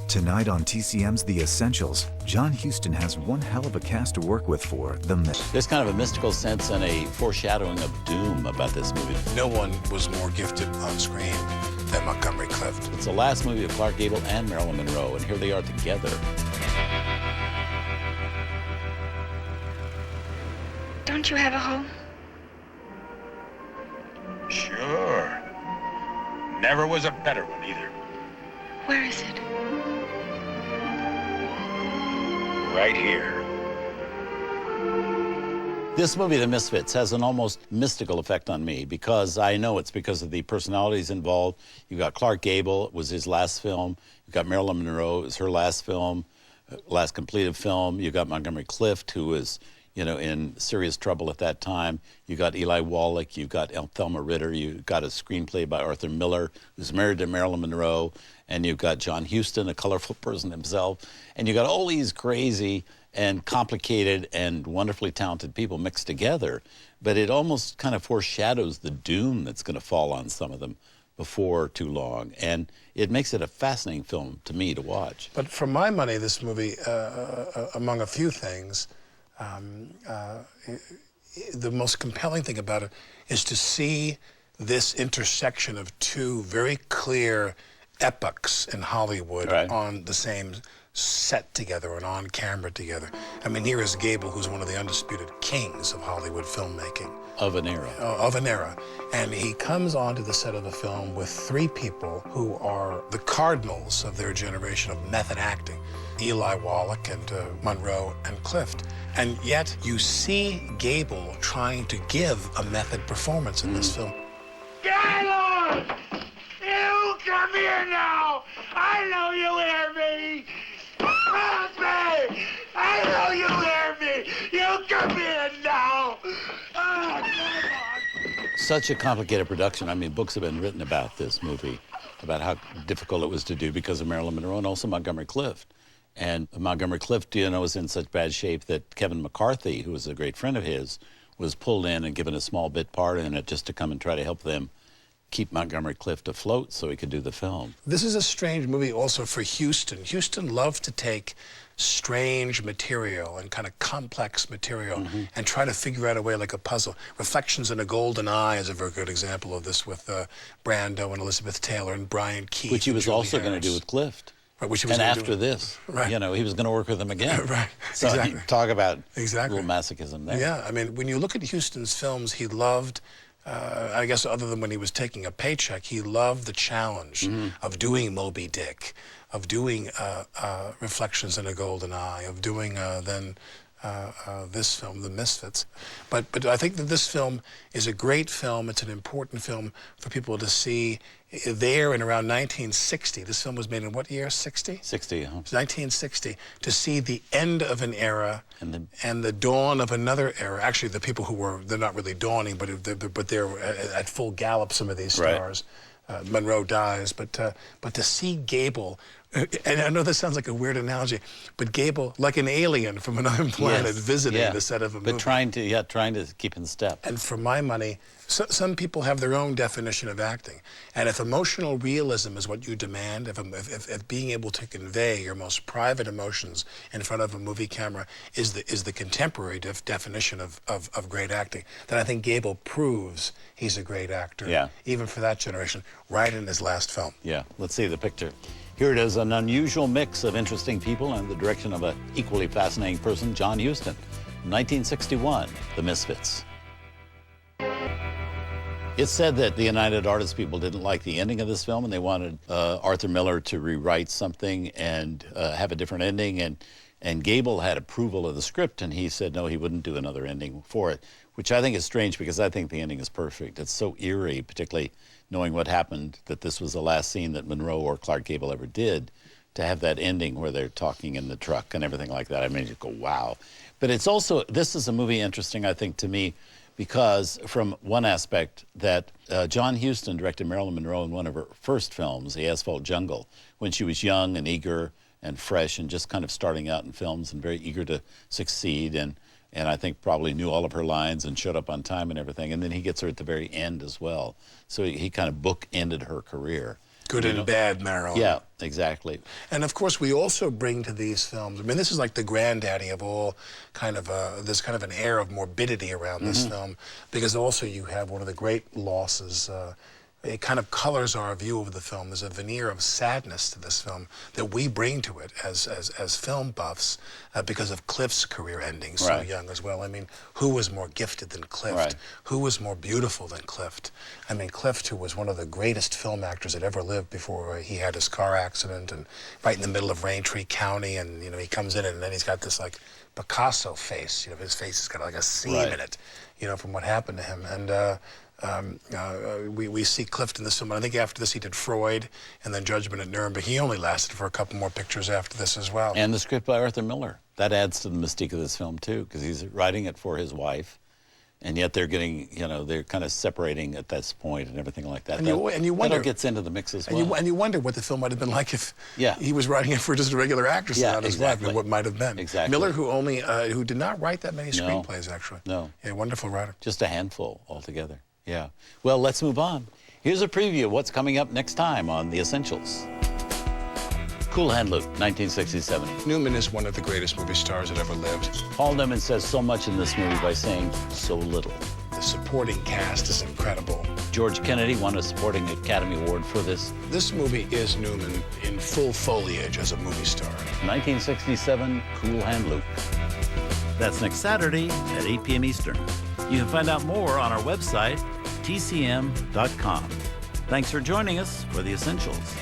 Tonight on TCM's The Essentials, John Huston has one hell of a cast to work with for The Myth. There's kind of a mystical sense and a foreshadowing of doom about this movie. No one was more gifted on screen than Montgomery Clift. It's the last movie of Clark Gable and Marilyn Monroe, and here they are together. Don't you have a home? Sure. Never was a better one either. Where is it? Right here. This movie, The Misfits, has an almost mystical effect on me because I know it's because of the personalities involved. You've got Clark Gable, it was his last film. You've got Marilyn Monroe, it was her last film, last completed film. You've got Montgomery Clift, who was, you know, in serious trouble at that time. You got Eli Wallach, you've got Thelma Ritter, you've got a screenplay by Arthur Miller, who's married to Marilyn Monroe, and you've got John Huston, a colorful person himself, and you've got all these crazy and complicated and wonderfully talented people mixed together. But it almost kind of foreshadows the doom that's going to fall on some of them before too long. And it makes it a fascinating film to me to watch. But for my money, this movie, among a few things, the most compelling thing about it is to see this intersection of two very clear epochs in Hollywood on the same set together and on camera together. I mean, here is Gable, who's one of the undisputed kings of Hollywood filmmaking. Of an era. Of an era. And he comes onto the set of the film with three people who are the cardinals of their generation of method acting. Eli Wallach and Monroe and Clift. And yet you see Gable trying to give a method performance in this film. Gable! You come here now! I know you hear me! Trust me! I know you hear me! You come here now! Oh, come on! Such a complicated production. I mean, books have been written about this movie, about how difficult it was to do because of Marilyn Monroe and also Montgomery Clift. And Montgomery Clift, you know, was in such bad shape that Kevin McCarthy, who was a great friend of his, was pulled in and given a small bit part in it just to come and try to help them keep Montgomery Clift afloat so he could do the film. This is a strange movie also for Huston. Huston loved to take strange material and kind of complex material and try to figure out a way like a puzzle. Reflections in a Golden Eye is a very good example of this with Brando and Elizabeth Taylor and Brian Keith. Which he was also going to do with Clift. Right, which he was and after this, you know, he was going to work with him again. Right, so exactly. Talk about exactly. a little masochism there. Yeah, I mean, when you look at Huston's films, he loved, I guess other than when he was taking a paycheck, he loved the challenge of doing Moby Dick, of doing Reflections in a Golden Eye, of doing this film, The Misfits. But I think that this film is a great film. It's an important film for people to see there in around 1960. This film was made in what year, 60? 60, 1960, to see the end of an era and the dawn of another era. Actually, the people who were, they're not really dawning, but they're at full gallop, some of these stars. Monroe dies, but to see Gable, and I know this sounds like a weird analogy, but Gable, like an alien from another planet, visiting the set of a movie. But trying to keep in step. And for my money, some people have their own definition of acting. And if emotional realism is what you demand, if being able to convey your most private emotions in front of a movie camera is the contemporary definition of great acting, then I think Gable proves he's a great actor, even for that generation, right in his last film. Yeah, let's see the picture. Here it is, an unusual mix of interesting people and the direction of an equally fascinating person, John Huston. 1961, The Misfits. It's said that the United Artists people didn't like the ending of this film and they wanted Arthur Miller to rewrite something and have a different ending. And Gable had approval of the script and he said no, he wouldn't do another ending for it, which I think is strange because I think the ending is perfect. It's so eerie, particularly knowing what happened, that this was the last scene that Monroe or Clark Gable ever did, to have that ending where they're talking in the truck and everything like that. I mean, you go, wow. But it's also, this is a movie interesting, I think, to me, because from one aspect that John Huston directed Marilyn Monroe in one of her first films, The Asphalt Jungle, when she was young and eager and fresh and just kind of starting out in films and very eager to succeed and I think probably knew all of her lines and showed up on time and everything. And then he gets her at the very end as well. So he kind of bookended her career. Good and bad Marilyn. Yeah, exactly. And of course, we also bring to these films, I mean, this is like the granddaddy of all kind of, there's kind of an air of morbidity around this film, because also you have one of the great losses. It kind of colors our view of the film. There's a veneer of sadness to this film that we bring to it as film buffs because of Clift's career ending so young as well. I mean, who was more gifted than Clift? Right. Who was more beautiful than Clift? I mean, Clift, who was one of the greatest film actors that ever lived before he had his car accident, and right in the middle of Raintree County, and, you know, he comes in and then he's got this, like, Picasso face. You know, his face has got, like, a seam in it, you know, from what happened to him. And we see Clift in this film. I think after this he did Freud and then Judgment at Nuremberg. He only lasted for a couple more pictures after this as well. And the script by Arthur Miller. That adds to the mystique of this film, too, because he's writing it for his wife. And yet they're getting, you know, they're kind of separating at this point and everything like that. And you wonder, that gets into the mix as well. And you wonder what the film might have been like if he was writing it for just a regular actress and not his wife, and what might have been. Exactly. Miller, who did not write that many screenplays, actually. No. Yeah, wonderful writer. Just a handful altogether. Yeah. Well, let's move on. Here's a preview of what's coming up next time on The Essentials. Cool Hand Luke, 1967. Newman is one of the greatest movie stars that ever lived. Paul Newman says so much in this movie by saying so little. The supporting cast is incredible. George Kennedy won a Supporting Academy Award for this. This movie is Newman in full foliage as a movie star. 1967, Cool Hand Luke. That's next Saturday at 8 p.m. Eastern. You can find out more on our website, tcm.com. Thanks for joining us for The Essentials.